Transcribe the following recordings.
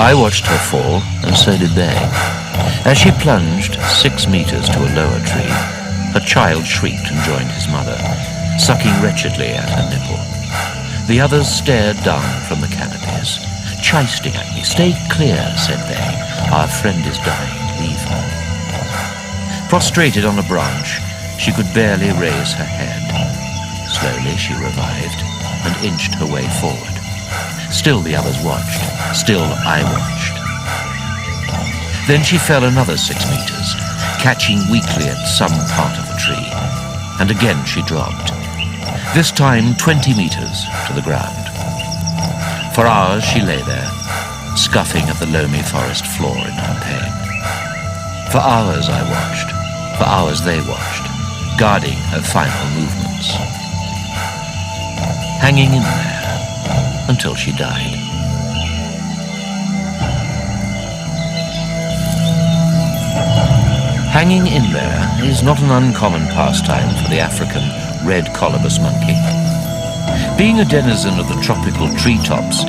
I watched her fall, and so did they. As she plunged 6 meters to a lower tree, her child shrieked and joined his mother, sucking wretchedly at her nipple. The others stared down from the canopies, chiding at me. "Stay clear," said they. "Our friend is dying. Leave her." Prostrated on a branch, she could barely raise her head. Slowly she revived and inched her way forward. Still the others watched. Still I watched. Then she fell another 6 meters, catching weakly at some part of the tree, and again she dropped. This time 20 meters to the ground. For hours she lay there, scuffing at the loamy forest floor in her pain. For hours I watched. For hours they watched, guarding her final movements. Hanging in there until she died. Hanging in there is not an uncommon pastime for the African red colobus monkey. Being a denizen of the tropical treetops,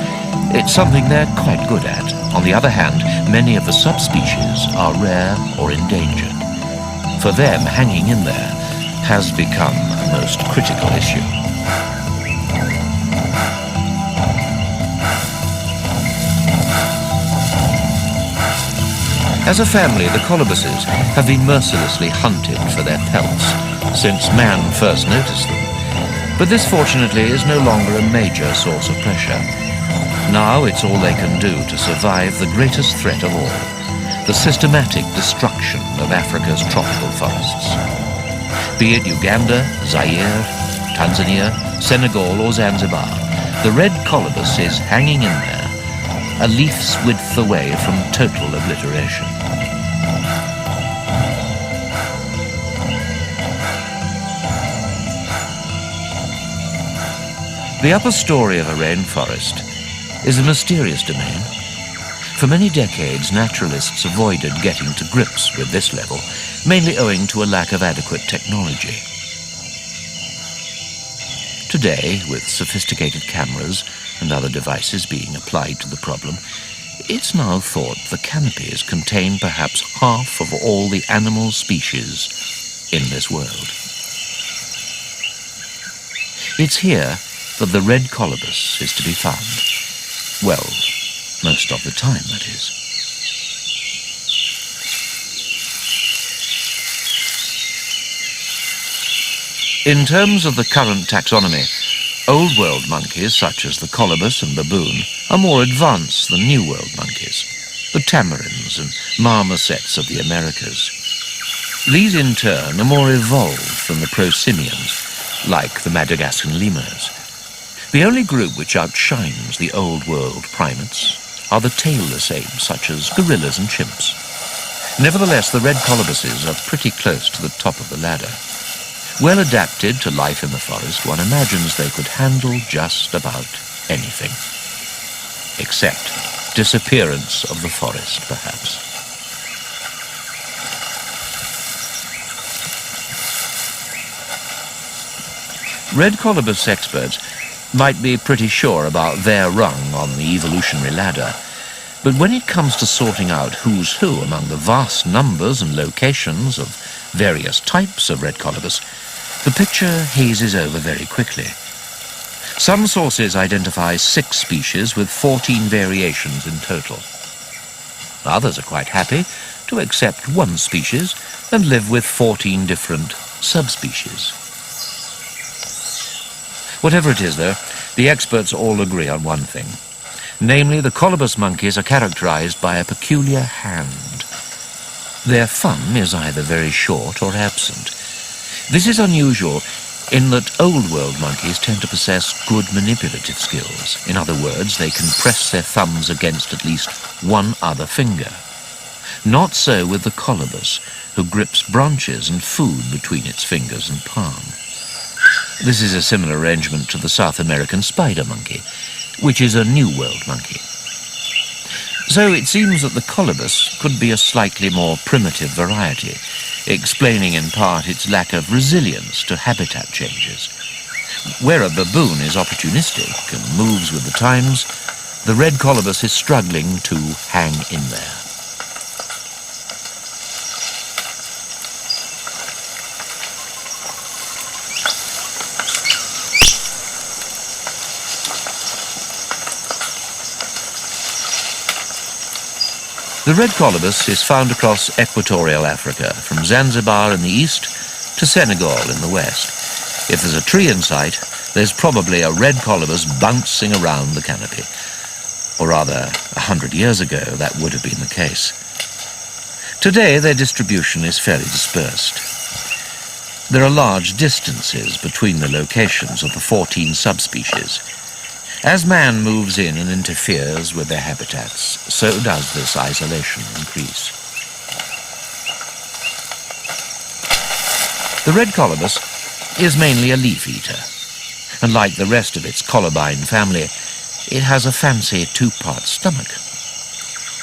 it's something they're quite good at. On the other hand, many of the subspecies are rare or endangered. For them, hanging in there has become a most critical issue. As a family, the colobuses have been mercilessly hunted for their pelts since man first noticed them. But this, fortunately, is no longer a major source of pressure. Now it's all they can do to survive the greatest threat of all, the systematic destruction of Africa's tropical forests. Be it Uganda, Zaire, Tanzania, Senegal or Zanzibar, the red colobus is hanging in there, a leaf's width away from total obliteration. The upper story of a rainforest is a mysterious domain. For many decades, naturalists avoided getting to grips with this level, mainly owing to a lack of adequate technology. Today, with sophisticated cameras and other devices being applied to the problem, it's now thought the canopies contain perhaps half of all the animal species in this world. It's here that the red colobus is to be found. Well, most of the time, that is. In terms of the current taxonomy, Old World monkeys, such as the colobus and baboon, are more advanced than New World monkeys, the tamarins and marmosets of the Americas. These, in turn, are more evolved than the prosimians, like the Madagascan lemurs. The only group which outshines the Old World primates are the tailless apes, such as gorillas and chimps. Nevertheless, the red colobuses are pretty close to the top of the ladder. Well adapted to life in the forest, one imagines they could handle just about anything. Except disappearance of the forest, perhaps. Red colobus experts might be pretty sure about their rung on the evolutionary ladder, but when it comes to sorting out who's who among the vast numbers and locations of various types of red colobus, the picture hazes over very quickly. Some sources identify 6 species with 14 variations in total. Others are quite happy to accept 1 species and live with 14 different subspecies. Whatever it is, though, the experts all agree on one thing. Namely, the colobus monkeys are characterized by a peculiar hand. Their thumb is either very short or absent. This is unusual in that Old World monkeys tend to possess good manipulative skills. In other words, they can press their thumbs against at least one other finger. Not so with the colobus, who grips branches and food between its fingers and palm. This is a similar arrangement to the South American spider monkey, which is a New World monkey. So it seems that the colobus could be a slightly more primitive variety, explaining in part its lack of resilience to habitat changes. Where a baboon is opportunistic and moves with the times, The red colobus is struggling to hang in there. The red colobus is found across equatorial Africa, from Zanzibar in the east to Senegal in the west. If there's a tree in sight, there's probably a red colobus bouncing around the canopy. Or rather, 100 years ago, that would have been the case. Today, their distribution is fairly dispersed. There are large distances between the locations of the 14 subspecies. As man moves in and interferes with their habitats, so does this isolation increase. The red colobus is mainly a leaf eater, and like the rest of its colobine family, it has a fancy two-part stomach.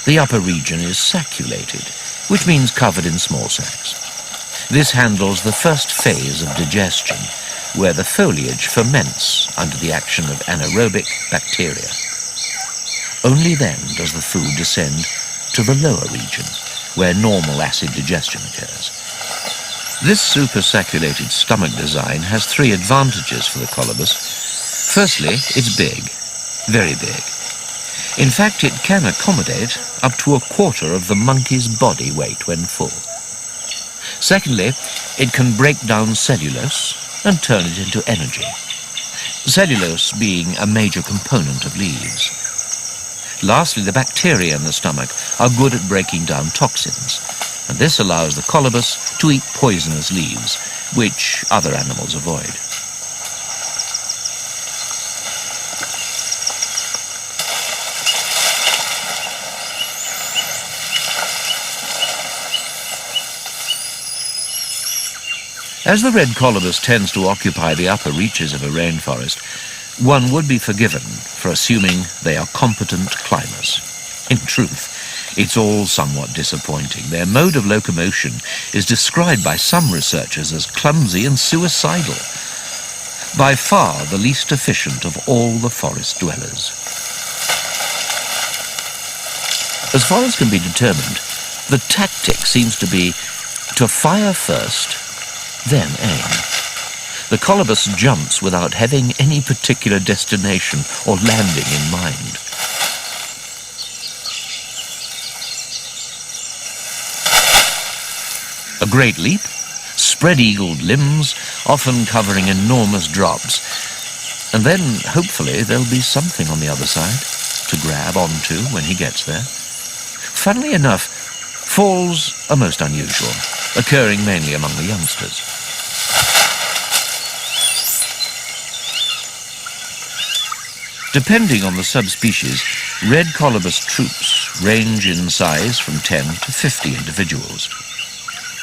The upper region is sacculated, which means covered in small sacs. This handles the first phase of digestion, where the foliage ferments under the action of anaerobic bacteria. Only then does the food descend to the lower region, where normal acid digestion occurs. This supersacculated stomach design has three advantages for the colobus. Firstly, it's big, very big. In fact, it can accommodate up to a quarter of the monkey's body weight when full. Secondly, it can break down cellulose and turn it into energy, cellulose being a major component of leaves. Lastly, the bacteria in the stomach are good at breaking down toxins, and this allows the colobus to eat poisonous leaves, which other animals avoid. As the red colobus tends to occupy the upper reaches of a rainforest, one would be forgiven for assuming they are competent climbers. In truth, it's all somewhat disappointing. Their mode of locomotion is described by some researchers as clumsy and suicidal. By far the least efficient of all the forest dwellers. As far as can be determined, the tactic seems to be to fire first, then aim. The colobus jumps without having any particular destination or landing in mind. A great leap, spread-eagled limbs, often covering enormous drops, and then hopefully there'll be something on the other side to grab onto when he gets there. Funnily enough, falls are most unusual, occurring mainly among the youngsters. Depending on the subspecies, red colobus troops range in size from 10 to 50 individuals.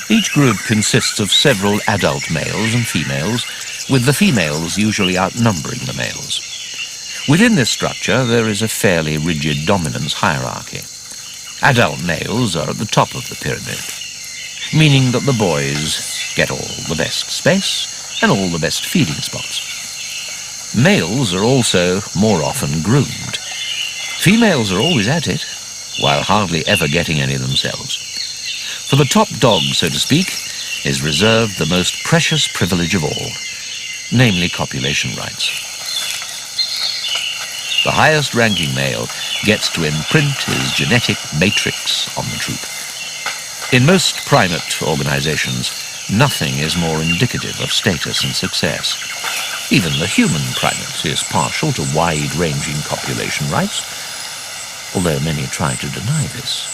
Each group consists of several adult males and females, with the females usually outnumbering the males. Within this structure, there is a fairly rigid dominance hierarchy. Adult males are at the top of the pyramid, meaning that the boys get all the best space and all the best feeding spots. Males are also more often groomed. Females are always at it, while hardly ever getting any themselves. For the top dog, so to speak, is reserved the most precious privilege of all, namely copulation rights. The highest ranking male gets to imprint his genetic matrix on the troop. In most primate organizations, nothing is more indicative of status and success. Even the human primate is partial to wide-ranging copulation rights, although many try to deny this.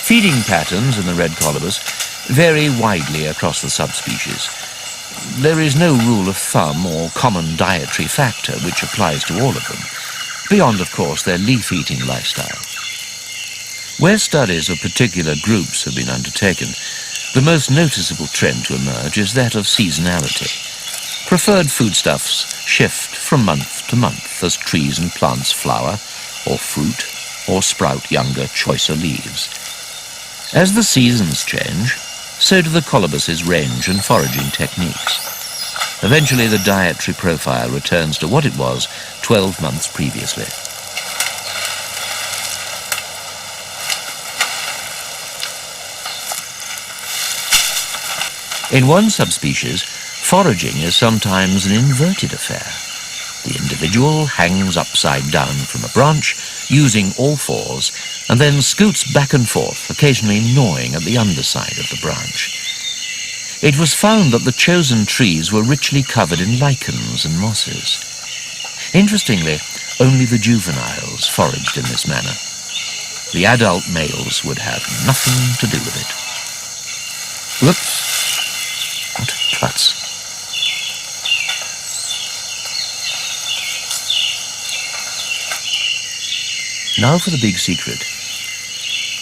Feeding patterns in the red colobus vary widely across the subspecies. There is no rule of thumb or common dietary factor which applies to all of them, beyond, of course, their leaf-eating lifestyle. Where studies of particular groups have been undertaken, the most noticeable trend to emerge is that of seasonality. Preferred foodstuffs shift from month to month as trees and plants flower, or fruit, or sprout younger, choicer leaves. As the seasons change, so do the colobus's range and foraging techniques. Eventually, the dietary profile returns to what it was 12 months previously. In one subspecies, foraging is sometimes an inverted affair. The individual hangs upside down from a branch, using all fours, and then scoots back and forth, occasionally gnawing at the underside of the branch. It was found that the chosen trees were richly covered in lichens and mosses. Interestingly, only the juveniles foraged in this manner. The adult males would have nothing to do with it. Whoops! What a klutz. Now for the big secret.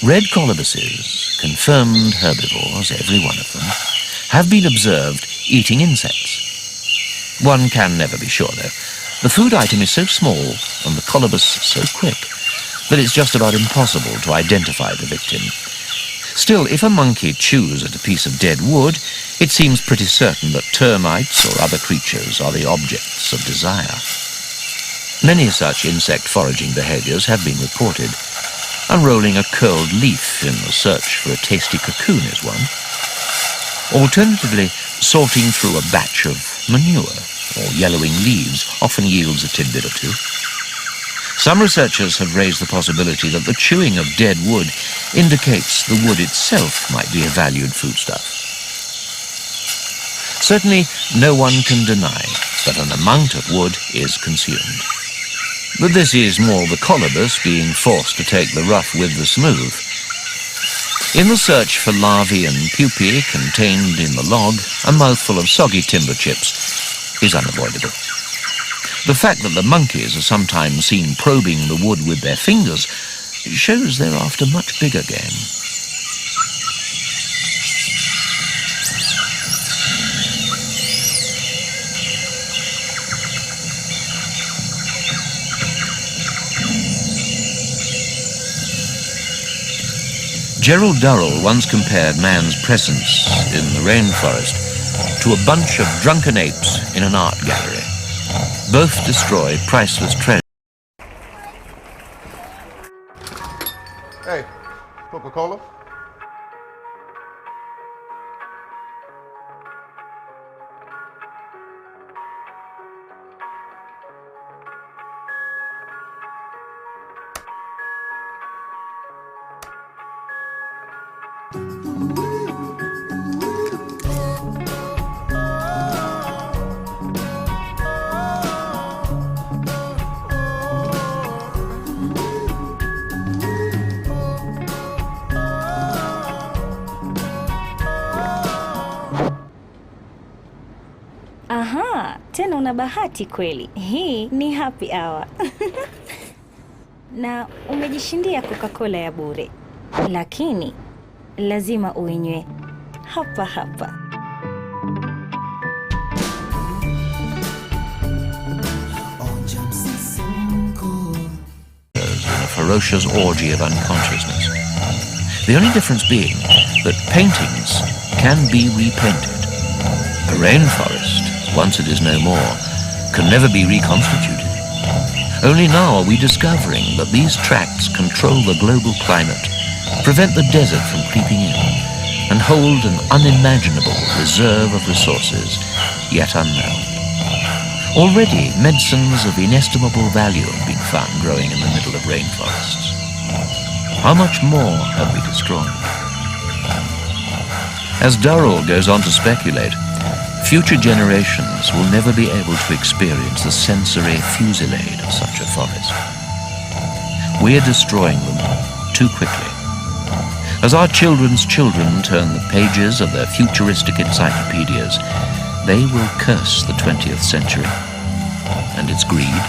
Red colobuses, confirmed herbivores, every one of them, have been observed eating insects. One can never be sure, though. The food item is so small and the colobus so quick that it's just about impossible to identify the victim. Still, if a monkey chews at a piece of dead wood, it seems pretty certain that termites or other creatures are the objects of desire. Many such insect foraging behaviors have been reported. Unrolling a curled leaf in the search for a tasty cocoon is one. Alternatively, sorting through a batch of manure or yellowing leaves often yields a tidbit or two. Some researchers have raised the possibility that the chewing of dead wood indicates the wood itself might be a valued foodstuff. Certainly, no one can deny that an amount of wood is consumed. But this is more the colobus being forced to take the rough with the smooth. In the search for larvae and pupae contained in the log, a mouthful of soggy timber chips is unavoidable. The fact that the monkeys are sometimes seen probing the wood with their fingers shows they're after much bigger game. Gerald Durrell once compared man's presence in the rainforest to a bunch of drunken apes in an art gallery. Both destroy priceless treasure. Hey, Coca-Cola? Aha, tena una bahati kweli. Hii ni happy hour. Na umejishindia Coca-Cola ya bure. Lakini lazima uinywe hapa hapa. In a ferocious orgy of unconsciousness. The only difference being that paintings can be repainted. A rainforest, once it is no more, can never be reconstituted. Only now are we discovering that these tracts control the global climate, prevent the desert from creeping in, and hold an unimaginable reserve of resources yet unknown. Already, medicines of inestimable value have been found growing in the middle of rainforests. How much more have we destroyed? As Durrell goes on to speculate, future generations will never be able to experience the sensory fusillade of such a forest. We're destroying them too quickly. As our children's children turn the pages of their futuristic encyclopedias, they will curse the 20th century and its greed,